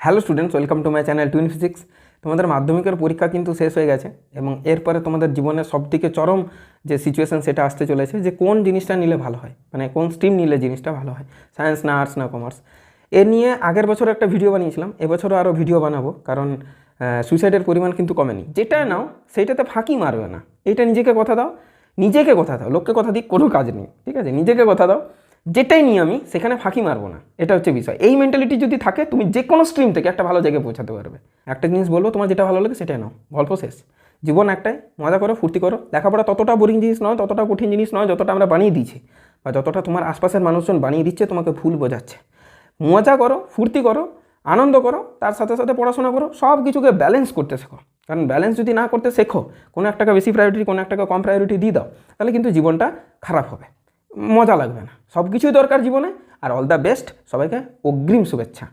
Hello students, welcome to my channel twin physics. তোমাদের মাধ্যমিকের পরীক্ষা কিন্তু শেষ হয়ে গেছে এবং এরপরে তোমাদের জীবনের সবথেকে চরম যে সিচুয়েশান সেটা আসতে চলেছে যে কোন জিনিসটা নিলে ভালো হয়, মানে কোন স্ট্রিম নিলে জিনিসটা ভালো হয়, সায়েন্স না আর্টস না কমার্স। এ নিয়ে আগের বছর একটা ভিডিও বানিয়েছিলাম, এবছরও আরও ভিডিও বানাবো, কারণ সুইসাইডের পরিমাণ কিন্তু কমেনি। যেটা নাও সেইটাতে ফাঁকি মারবে না, এইটা নিজেকে কথা দাও, লোককে কথা দিক কোনো কাজ নেই, ঠিক আছে? নিজেকে কথা দাও, যেটাই নিয়ে আমি সেখানে ফাঁকি মারবো না, এটা হচ্ছে বিষয়। এই মেন্টালিটি যদি থাকে তুমি যে কোনো স্ট্রিম থেকে একটা ভালো জায়গায় পৌঁছাতে পারবে। একটা জিনিস বলবো, তোমার যেটা ভালো লাগে সেটাই নাও, গল্প শেষ। জীবন একটাই, মজা করো, ফুর্তি করো। লেখাপড়া ততটা বোরিং জিনিস নয়, ততটা কঠিন জিনিস নয় যতটা আমরা বানিয়ে দিয়েছি, বা যতটা তোমার আশপাশের মানুষজন বানিয়ে দিচ্ছে, তোমাকে ভুল বোঝাচ্ছে। মজা করো, ফুর্তি করো, আনন্দ করো, তার সাথে সাথে পড়াশোনা করো, সব কিছুকে ব্যালেন্স করতে শেখো। কারণ ব্যালেন্স যদি না করতে শেখো, কোনো একটাকে বেশি প্রায়োরিটি, কোনো একটাকে কম প্রায়োরিটি দিয়ে দাও, তাহলে কিন্তু জীবনটা খারাপ হবে, মজা লাগবে না। সব কিছুই দরকার জীবনে। আর অল দ্য বেস্ট, সবাইকে অগ্রিম শুভেচ্ছা।